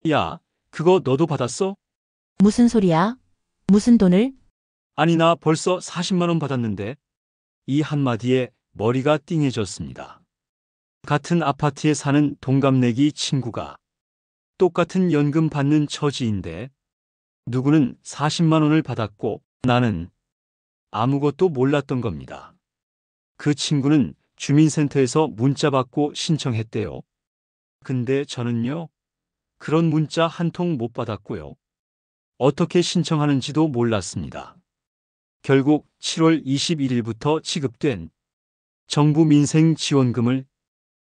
야, 그거 너도 받았어? 무슨 소리야? 무슨 돈을? 아니, 나 벌써 40만 원 받았는데. 이 한마디에 머리가 띵해졌습니다. 같은 아파트에 사는 동갑내기 친구가 똑같은 연금 받는 처지인데 누구는 40만 원을 받았고 나는 아무것도 몰랐던 겁니다. 그 친구는 주민센터에서 문자 받고 신청했대요. 근데 저는요, 그런 문자 한 통 못 받았고요. 어떻게 신청하는지도 몰랐습니다. 결국 7월 21일부터 지급된 정부 민생지원금을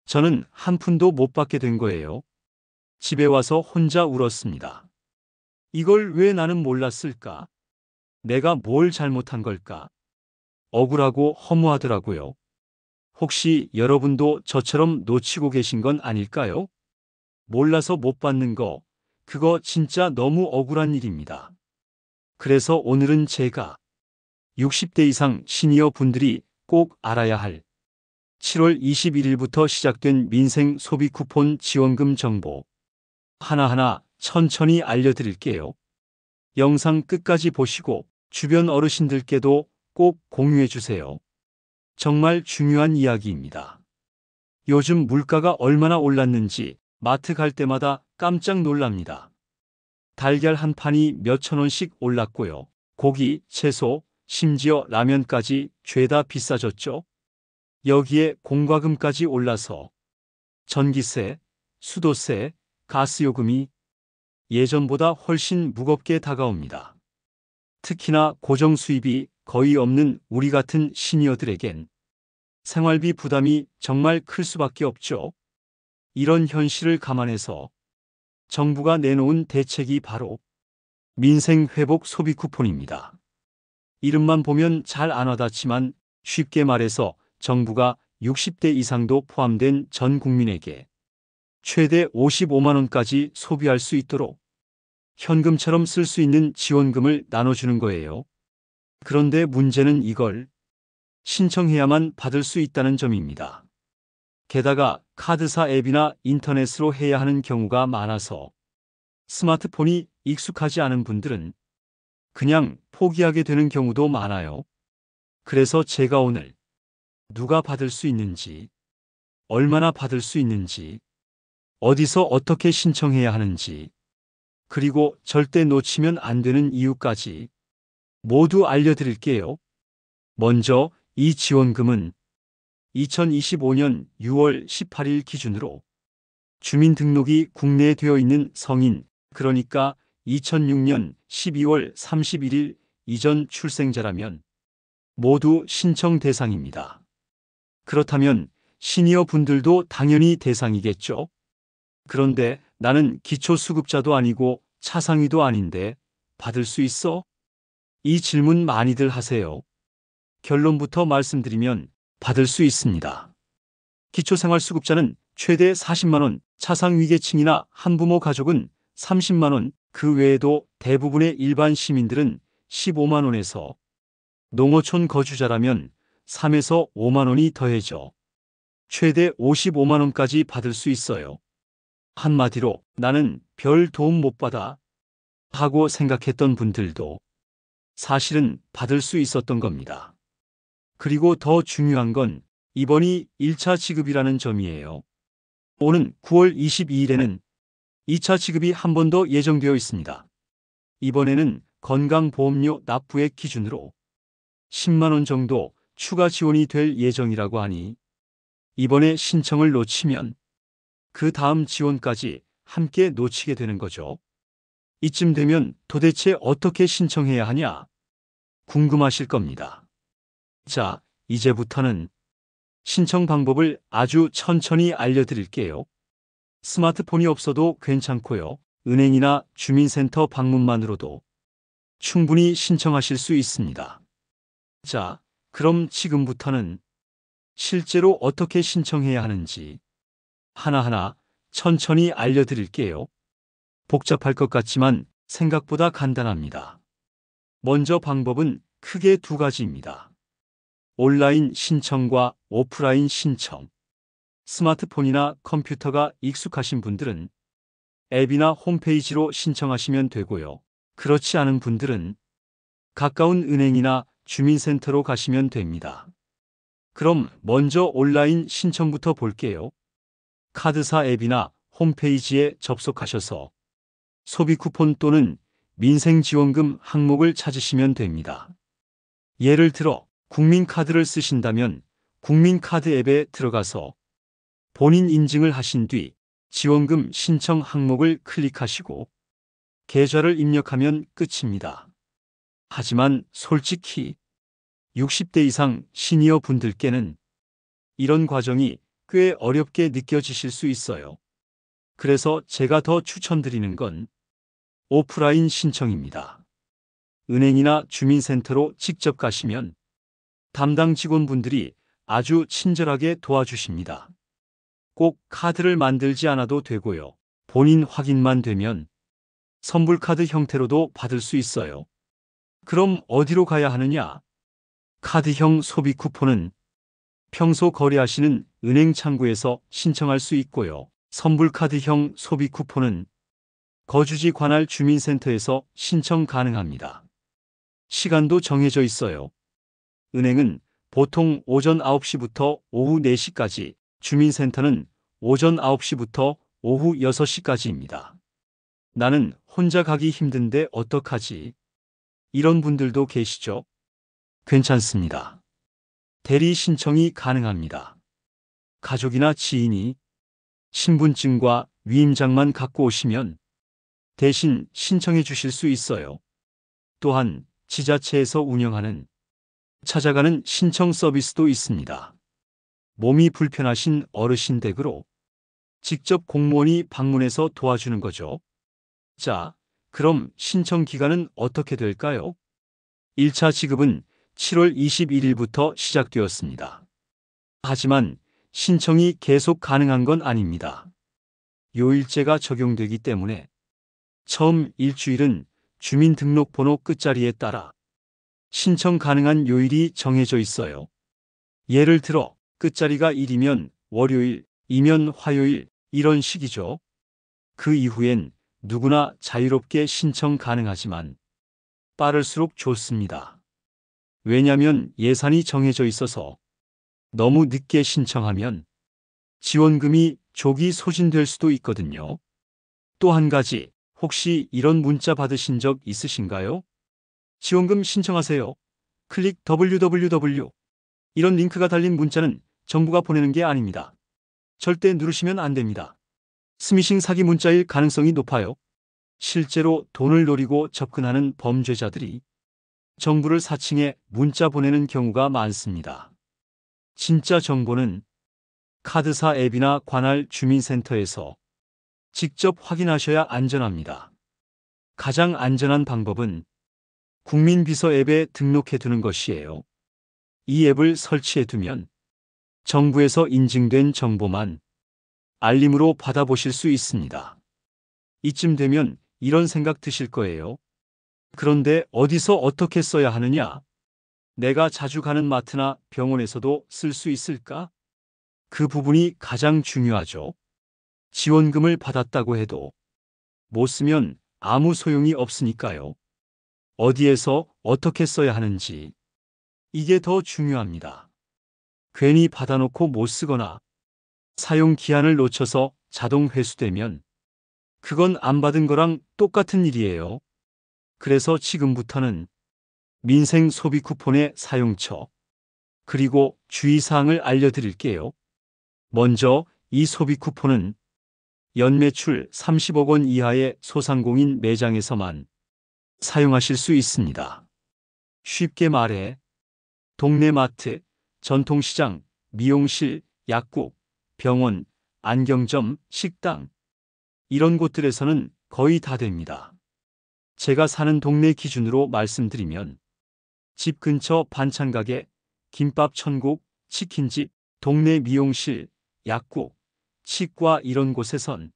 저는 한 푼도 못 받게 된 거예요. 집에 와서 혼자 울었습니다. 이걸 왜 나는 몰랐을까? 내가 뭘 잘못한 걸까? 억울하고 허무하더라고요. 혹시 여러분도 저처럼 놓치고 계신 건 아닐까요? 몰라서 못 받는 거, 그거 진짜 너무 억울한 일입니다. 그래서 오늘은 제가 60대 이상 시니어 분들이 꼭 알아야 할 7월 21일부터 시작된 민생 소비 쿠폰 지원금 정보 하나하나 천천히 알려드릴게요. 영상 끝까지 보시고 주변 어르신들께도 꼭 공유해 주세요. 정말 중요한 이야기입니다. 요즘 물가가 얼마나 올랐는지 마트 갈 때마다 깜짝 놀랍니다. 달걀 한 판이 몇천 원씩 올랐고요. 고기, 채소, 심지어 라면까지 죄다 비싸졌죠. 여기에 공과금까지 올라서 전기세, 수도세, 가스요금이 예전보다 훨씬 무겁게 다가옵니다. 특히나 고정 수입이 거의 없는 우리 같은 시니어들에겐 생활비 부담이 정말 클 수밖에 없죠. 이런 현실을 감안해서 정부가 내놓은 대책이 바로 민생회복 소비 쿠폰입니다. 이름만 보면 잘 안 와닿지만 쉽게 말해서 정부가 60대 이상도 포함된 전 국민에게 최대 55만 원까지 소비할 수 있도록 현금처럼 쓸 수 있는 지원금을 나눠주는 거예요. 그런데 문제는 이걸 신청해야만 받을 수 있다는 점입니다. 게다가 카드사 앱이나 인터넷으로 해야 하는 경우가 많아서 스마트폰이 익숙하지 않은 분들은 그냥 포기하게 되는 경우도 많아요. 그래서 제가 오늘 누가 받을 수 있는지, 얼마나 받을 수 있는지, 어디서 어떻게 신청해야 하는지, 그리고 절대 놓치면 안 되는 이유까지 모두 알려드릴게요. 먼저 이 지원금은 2025년 6월 18일 기준으로 주민등록이 국내에 되어 있는 성인, 그러니까 2006년 12월 31일 이전 출생자라면 모두 신청 대상입니다. 그렇다면 시니어 분들도 당연히 대상이겠죠. 그런데 나는 기초수급자도 아니고 차상위도 아닌데 받을 수 있어? 이 질문 많이들 하세요. 결론부터 말씀드리면 받을 수 있습니다. 기초생활수급자는 최대 40만 원, 차상위계층이나 한부모 가족은 30만 원, 그 외에도 대부분의 일반 시민들은 15만 원에서 농어촌 거주자라면 3에서 5만 원이 더해져 최대 55만 원까지 받을 수 있어요. 한마디로 나는 별 도움 못 받아 하고 생각했던 분들도 사실은 받을 수 있었던 겁니다. 그리고 더 중요한 건 이번이 1차 지급이라는 점이에요. 오는 9월 22일에는 2차 지급이 한 번 더 예정되어 있습니다. 이번에는 건강보험료 납부액 기준으로 10만 원 정도 추가 지원이 될 예정이라고 하니 이번에 신청을 놓치면 그 다음 지원까지 함께 놓치게 되는 거죠. 이쯤 되면 도대체 어떻게 신청해야 하냐 궁금하실 겁니다. 자, 이제부터는 신청 방법을 아주 천천히 알려드릴게요. 스마트폰이 없어도 괜찮고요. 은행이나 주민센터 방문만으로도 충분히 신청하실 수 있습니다. 자, 그럼 지금부터는 실제로 어떻게 신청해야 하는지 하나하나 천천히 알려드릴게요. 복잡할 것 같지만 생각보다 간단합니다. 먼저 방법은 크게 두 가지입니다. 온라인 신청과 오프라인 신청. 스마트폰이나 컴퓨터가 익숙하신 분들은 앱이나 홈페이지로 신청하시면 되고요. 그렇지 않은 분들은 가까운 은행이나 주민센터로 가시면 됩니다. 그럼 먼저 온라인 신청부터 볼게요. 카드사 앱이나 홈페이지에 접속하셔서 소비 쿠폰 또는 민생지원금 항목을 찾으시면 됩니다. 예를 들어 국민카드를 쓰신다면 국민카드 앱에 들어가서 본인 인증을 하신 뒤 지원금 신청 항목을 클릭하시고 계좌를 입력하면 끝입니다. 하지만 솔직히 60대 이상 시니어 분들께는 이런 과정이 꽤 어렵게 느껴지실 수 있어요. 그래서 제가 더 추천드리는 건 오프라인 신청입니다. 은행이나 주민센터로 직접 가시면 담당 직원분들이 아주 친절하게 도와주십니다. 꼭 카드를 만들지 않아도 되고요. 본인 확인만 되면 선불카드 형태로도 받을 수 있어요. 그럼 어디로 가야 하느냐? 카드형 소비 쿠폰은 평소 거래하시는 은행 창구에서 신청할 수 있고요. 선불카드형 소비 쿠폰은 거주지 관할 주민센터에서 신청 가능합니다. 시간도 정해져 있어요. 은행은 보통 오전 9시부터 오후 4시까지, 주민센터는 오전 9시부터 오후 6시까지입니다. 나는 혼자 가기 힘든데 어떡하지? 이런 분들도 계시죠? 괜찮습니다. 대리 신청이 가능합니다. 가족이나 지인이 신분증과 위임장만 갖고 오시면 대신 신청해 주실 수 있어요. 또한 지자체에서 운영하는 찾아가는 신청 서비스도 있습니다. 몸이 불편하신 어르신 댁으로 직접 공무원이 방문해서 도와주는 거죠. 자, 그럼 신청 기간은 어떻게 될까요? 1차 지급은 7월 21일부터 시작되었습니다. 하지만 신청이 계속 가능한 건 아닙니다. 요일제가 적용되기 때문에 처음 일주일은 주민등록번호 끝자리에 따라 신청 가능한 요일이 정해져 있어요. 예를 들어 끝자리가 1이면 월요일, 2면 화요일, 이런 식이죠. 그 이후엔 누구나 자유롭게 신청 가능하지만 빠를수록 좋습니다. 왜냐면 예산이 정해져 있어서 너무 늦게 신청하면 지원금이 조기 소진될 수도 있거든요. 또 한 가지, 혹시 이런 문자 받으신 적 있으신가요? 지원금 신청하세요. 클릭 www. 이런 링크가 달린 문자는 정부가 보내는 게 아닙니다. 절대 누르시면 안 됩니다. 스미싱 사기 문자일 가능성이 높아요. 실제로 돈을 노리고 접근하는 범죄자들이 정부를 사칭해 문자 보내는 경우가 많습니다. 진짜 정보는 카드사 앱이나 관할 주민센터에서 직접 확인하셔야 안전합니다. 가장 안전한 방법은 국민비서 앱에 등록해 두는 것이에요. 이 앱을 설치해 두면 정부에서 인증된 정보만 알림으로 받아보실 수 있습니다. 이쯤 되면 이런 생각 드실 거예요. 그런데 어디서 어떻게 써야 하느냐? 내가 자주 가는 마트나 병원에서도 쓸 수 있을까? 그 부분이 가장 중요하죠. 지원금을 받았다고 해도 못 쓰면 아무 소용이 없으니까요. 어디에서 어떻게 써야 하는지, 이게 더 중요합니다. 괜히 받아놓고 못 쓰거나 사용 기한을 놓쳐서 자동 회수되면 그건 안 받은 거랑 똑같은 일이에요. 그래서 지금부터는 민생 소비 쿠폰의 사용처, 그리고 주의사항을 알려드릴게요. 먼저 이 소비 쿠폰은 연매출 30억 원 이하의 소상공인 매장에서만 사용하실 수 있습니다. 쉽게 말해 동네 마트, 전통시장, 미용실, 약국, 병원, 안경점, 식당, 이런 곳들에서는 거의 다 됩니다. 제가 사는 동네 기준으로 말씀드리면 집 근처 반찬가게, 김밥 천국, 치킨집, 동네 미용실, 약국, 치과 이런 곳에선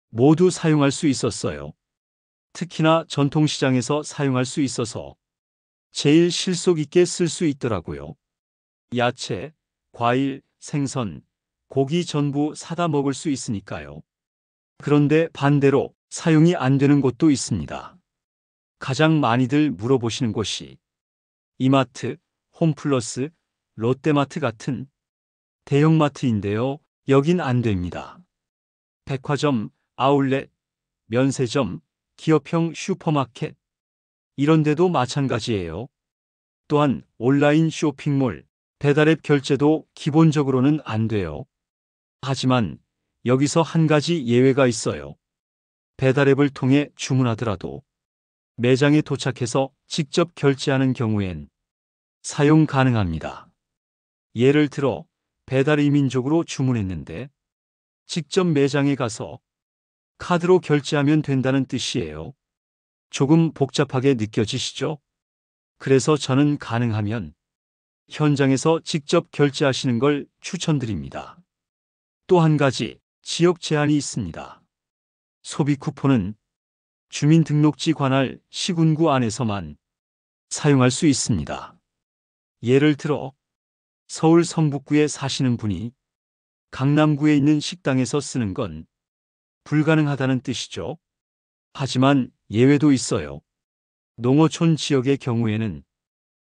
모두 사용할 수 있었어요. 특히나 전통시장에서 사용할 수 있어서 제일 실속 있게 쓸 수 있더라고요. 야채, 과일, 생선, 고기 전부 사다 먹을 수 있으니까요. 그런데 반대로 사용이 안 되는 곳도 있습니다. 가장 많이들 물어보시는 곳이 이마트, 홈플러스, 롯데마트 같은 대형마트인데요. 여긴 안 됩니다. 백화점, 아울렛, 면세점, 기업형 슈퍼마켓 이런 데도 마찬가지예요. 또한 온라인 쇼핑몰, 배달앱 결제도 기본적으로는 안 돼요. 하지만 여기서 한 가지 예외가 있어요. 배달앱을 통해 주문하더라도 매장에 도착해서 직접 결제하는 경우엔 사용 가능합니다. 예를 들어 배달 이민족으로 주문했는데 직접 매장에 가서 카드로 결제하면 된다는 뜻이에요. 조금 복잡하게 느껴지시죠? 그래서 저는 가능하면 현장에서 직접 결제하시는 걸 추천드립니다. 또 한 가지 지역 제한이 있습니다. 소비 쿠폰은 주민등록지 관할 시군구 안에서만 사용할 수 있습니다. 예를 들어 서울 성북구에 사시는 분이 강남구에 있는 식당에서 쓰는 건 불가능하다는 뜻이죠. 하지만 예외도 있어요. 농어촌 지역의 경우에는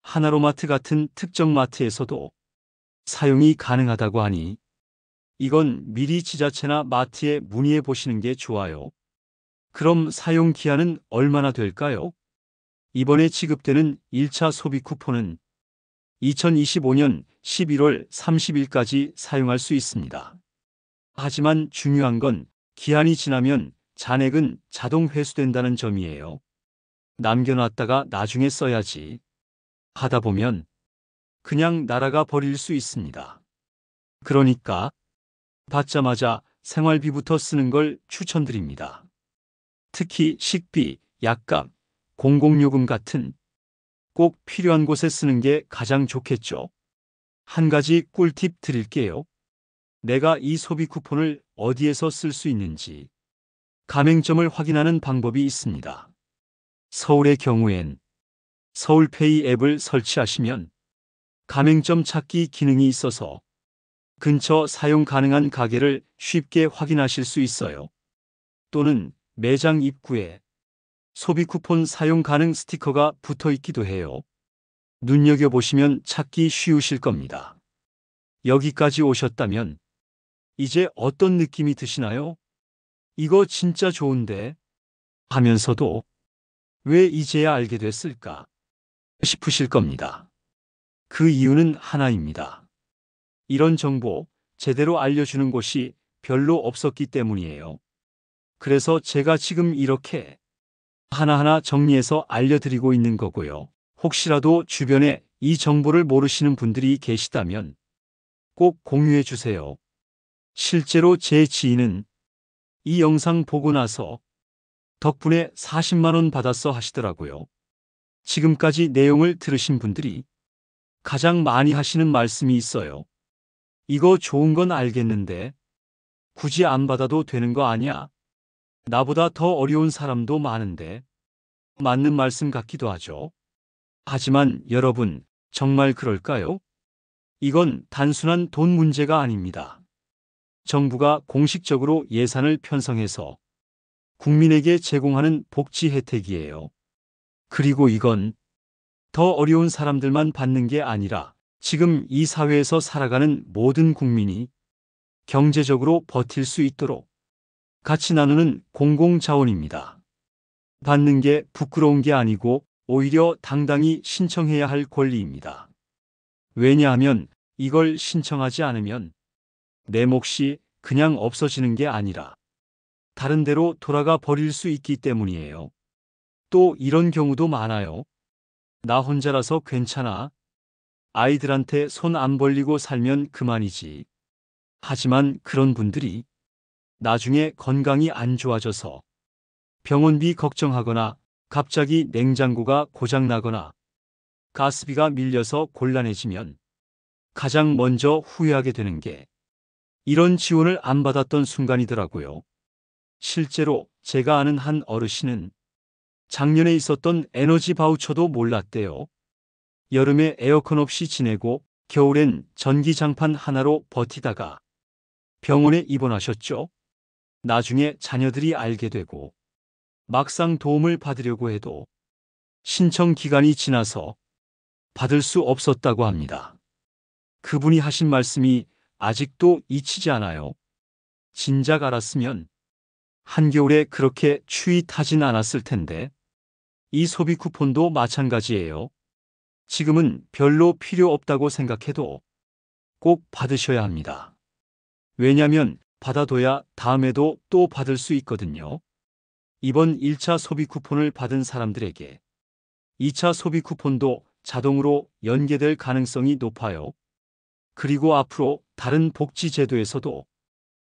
하나로마트 같은 특정 마트에서도 사용이 가능하다고 하니 이건 미리 지자체나 마트에 문의해 보시는 게 좋아요. 그럼 사용 기한은 얼마나 될까요? 이번에 지급되는 1차 소비 쿠폰은 2025년 11월 30일까지 사용할 수 있습니다. 하지만 중요한 건 기한이 지나면 잔액은 자동 회수된다는 점이에요. 남겨놨다가 나중에 써야지 하다 보면 그냥 날아가 버릴 수 있습니다. 그러니까 받자마자 생활비부터 쓰는 걸 추천드립니다. 특히 식비, 약값, 공공요금 같은 꼭 필요한 곳에 쓰는 게 가장 좋겠죠. 한 가지 꿀팁 드릴게요. 내가 이 소비 쿠폰을 어디에서 쓸 수 있는지 가맹점을 확인하는 방법이 있습니다. 서울의 경우엔 서울페이 앱을 설치하시면 가맹점 찾기 기능이 있어서 근처 사용 가능한 가게를 쉽게 확인하실 수 있어요. 또는 매장 입구에 소비 쿠폰 사용 가능 스티커가 붙어 있기도 해요. 눈여겨보시면 찾기 쉬우실 겁니다. 여기까지 오셨다면 이제 어떤 느낌이 드시나요? 이거 진짜 좋은데 하면서도 왜 이제야 알게 됐을까 싶으실 겁니다. 그 이유는 하나입니다. 이런 정보 제대로 알려주는 곳이 별로 없었기 때문이에요. 그래서 제가 지금 이렇게 하나하나 정리해서 알려드리고 있는 거고요. 혹시라도 주변에 이 정보를 모르시는 분들이 계시다면 꼭 공유해 주세요. 실제로 제 지인은 이 영상 보고 나서 덕분에 40만 원 받았어 하시더라고요. 지금까지 내용을 들으신 분들이 가장 많이 하시는 말씀이 있어요. 이거 좋은 건 알겠는데 굳이 안 받아도 되는 거 아니야? 나보다 더 어려운 사람도 많은데. 맞는 말씀 같기도 하죠. 하지만 여러분, 정말 그럴까요? 이건 단순한 돈 문제가 아닙니다. 정부가 공식적으로 예산을 편성해서 국민에게 제공하는 복지 혜택이에요. 그리고 이건 더 어려운 사람들만 받는 게 아니라 지금 이 사회에서 살아가는 모든 국민이 경제적으로 버틸 수 있도록 같이 나누는 공공자원입니다. 받는 게 부끄러운 게 아니고 오히려 당당히 신청해야 할 권리입니다. 왜냐하면 이걸 신청하지 않으면 내 몫이 그냥 없어지는 게 아니라 다른 데로 돌아가 버릴 수 있기 때문이에요. 또 이런 경우도 많아요. 나 혼자라서 괜찮아. 아이들한테 손 안 벌리고 살면 그만이지. 하지만 그런 분들이 나중에 건강이 안 좋아져서 병원비 걱정하거나 갑자기 냉장고가 고장나거나 가스비가 밀려서 곤란해지면 가장 먼저 후회하게 되는 게 이런 지원을 안 받았던 순간이더라고요. 실제로 제가 아는 한 어르신은 작년에 있었던 에너지 바우처도 몰랐대요. 여름에 에어컨 없이 지내고 겨울엔 전기장판 하나로 버티다가 병원에 입원하셨죠. 나중에 자녀들이 알게 되고 막상 도움을 받으려고 해도 신청 기간이 지나서 받을 수 없었다고 합니다. 그분이 하신 말씀이 아직도 잊히지 않아요. 진작 알았으면 한겨울에 그렇게 추위 타진 않았을 텐데. 이 소비 쿠폰도 마찬가지예요. 지금은 별로 필요 없다고 생각해도 꼭 받으셔야 합니다. 왜냐면 받아둬야 다음에도 또 받을 수 있거든요. 이번 1차 소비 쿠폰을 받은 사람들에게 2차 소비 쿠폰도 자동으로 연계될 가능성이 높아요. 그리고 앞으로 다른 복지 제도에서도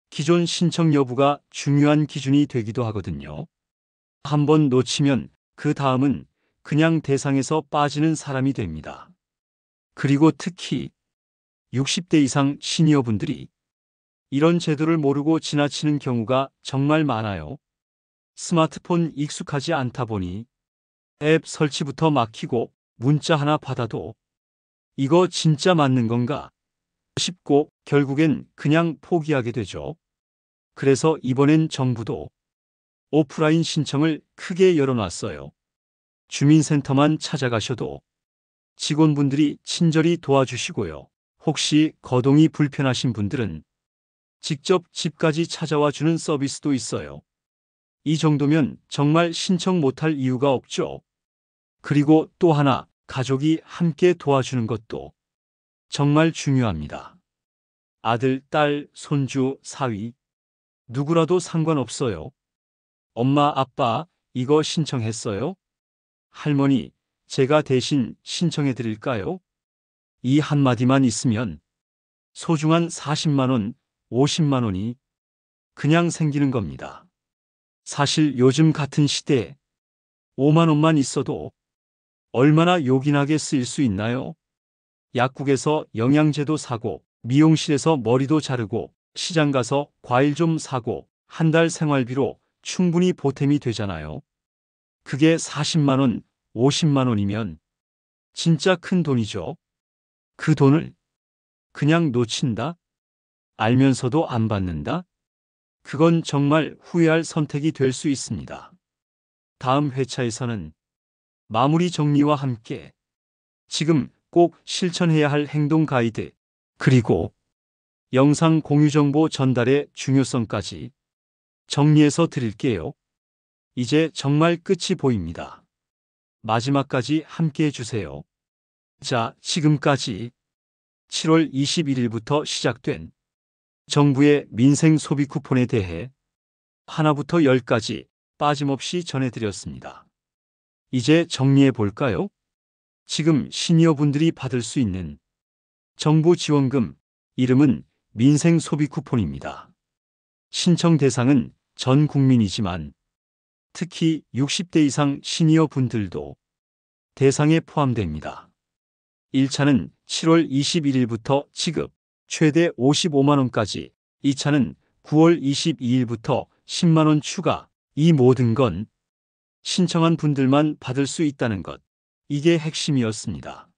기존 신청 여부가 중요한 기준이 되기도 하거든요. 한번 놓치면 그 다음은 그냥 대상에서 빠지는 사람이 됩니다. 그리고 특히 60대 이상 시니어분들이 이런 제도를 모르고 지나치는 경우가 정말 많아요. 스마트폰 익숙하지 않다 보니 앱 설치부터 막히고 문자 하나 받아도 이거 진짜 맞는 건가 싶고 결국엔 그냥 포기하게 되죠. 그래서 이번엔 정부도 오프라인 신청을 크게 열어놨어요. 주민센터만 찾아가셔도 직원분들이 친절히 도와주시고요. 혹시 거동이 불편하신 분들은 직접 집까지 찾아와 주는 서비스도 있어요. 이 정도면 정말 신청 못할 이유가 없죠. 그리고 또 하나, 가족이 함께 도와주는 것도 정말 중요합니다. 아들, 딸, 손주, 사위, 누구라도 상관없어요. 엄마, 아빠, 이거 신청했어요? 할머니, 제가 대신 신청해 드릴까요? 이 한마디만 있으면 소중한 40만 원, 50만 원이 그냥 생기는 겁니다. 사실 요즘 같은 시대에 5만 원만 있어도 얼마나 요긴하게 쓰일 수 있나요? 약국에서 영양제도 사고, 미용실에서 머리도 자르고, 시장 가서 과일 좀 사고, 한 달 생활비로 충분히 보탬이 되잖아요. 그게 40만 원, 50만 원이면 진짜 큰 돈이죠. 그 돈을 그냥 놓친다? 알면서도 안 받는다? 그건 정말 후회할 선택이 될 수 있습니다. 다음 회차에서는 마무리 정리와 함께 지금 꼭 실천해야 할 행동 가이드, 그리고 영상 공유 정보 전달의 중요성까지 정리해서 드릴게요. 이제 정말 끝이 보입니다. 마지막까지 함께 해주세요. 자, 지금까지 7월 21일부터 시작된 정부의 민생 소비 쿠폰에 대해 하나부터 10까지 빠짐없이 전해드렸습니다. 이제 정리해 볼까요? 지금 시니어분들이 받을 수 있는 정부 지원금, 이름은 민생 소비 쿠폰입니다. 신청 대상은 전 국민이지만 특히 60대 이상 시니어 분들도 대상에 포함됩니다. 1차는 7월 21일부터 지급, 최대 55만 원까지, 2차는 9월 22일부터 10만 원 추가, 이 모든 건 신청한 분들만 받을 수 있다는 것, 이게 핵심이었습니다.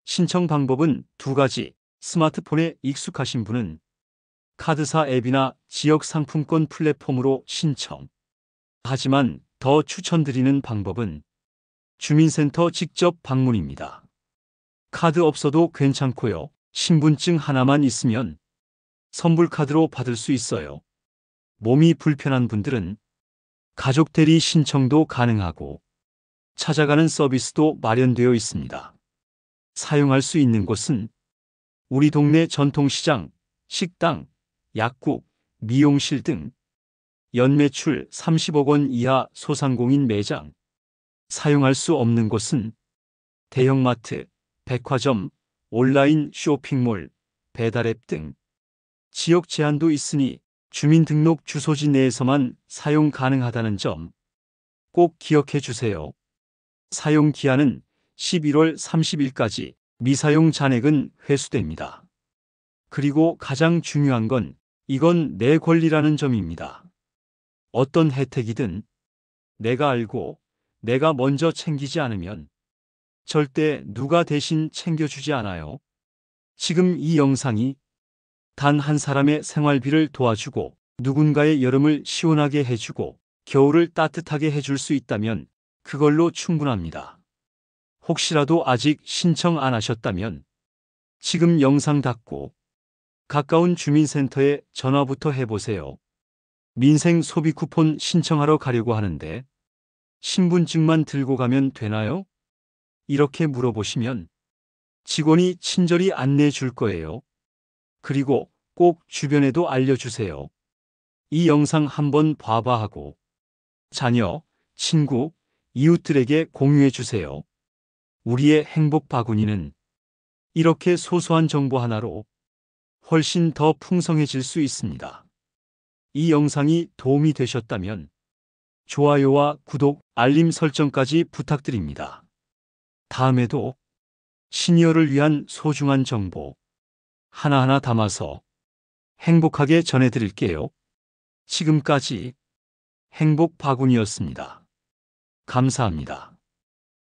신청 방법은 두 가지, 스마트폰에 익숙하신 분은 카드사 앱이나 지역 상품권 플랫폼으로 신청. 하지만 더 추천드리는 방법은 주민센터 직접 방문입니다. 카드 없어도 괜찮고요. 신분증 하나만 있으면 선불카드로 받을 수 있어요. 몸이 불편한 분들은 가족 대리 신청도 가능하고 찾아가는 서비스도 마련되어 있습니다. 사용할 수 있는 곳은 우리 동네 전통시장, 식당, 약국, 미용실 등 연매출 30억 원 이하 소상공인 매장, 사용할 수 없는 곳은 대형마트, 백화점, 온라인 쇼핑몰, 배달앱 등 지역 제한도 있으니 주민등록 주소지 내에서만 사용 가능하다는 점 꼭 기억해 주세요. 사용 기한은 11월 30일까지, 미사용 잔액은 회수됩니다. 그리고 가장 중요한 건 이건 내 권리라는 점입니다. 어떤 혜택이든 내가 알고 내가 먼저 챙기지 않으면 절대 누가 대신 챙겨주지 않아요. 지금 이 영상이 단 한 사람의 생활비를 도와주고 누군가의 여름을 시원하게 해주고 겨울을 따뜻하게 해줄 수 있다면 그걸로 충분합니다. 혹시라도 아직 신청 안 하셨다면 지금 영상 닫고 가까운 주민센터에 전화부터 해보세요. 민생 소비 쿠폰 신청하러 가려고 하는데 신분증만 들고 가면 되나요? 이렇게 물어보시면 직원이 친절히 안내해 줄 거예요. 그리고 꼭 주변에도 알려주세요. 이 영상 한번 봐봐 하고 자녀, 친구, 이웃들에게 공유해 주세요. 우리의 행복 바구니는 이렇게 소소한 정보 하나로 훨씬 더 풍성해질 수 있습니다. 이 영상이 도움이 되셨다면 좋아요와 구독, 알림 설정까지 부탁드립니다. 다음에도 시니어를 위한 소중한 정보 하나하나 담아서 행복하게 전해드릴게요. 지금까지 행복 바구니였습니다. 감사합니다.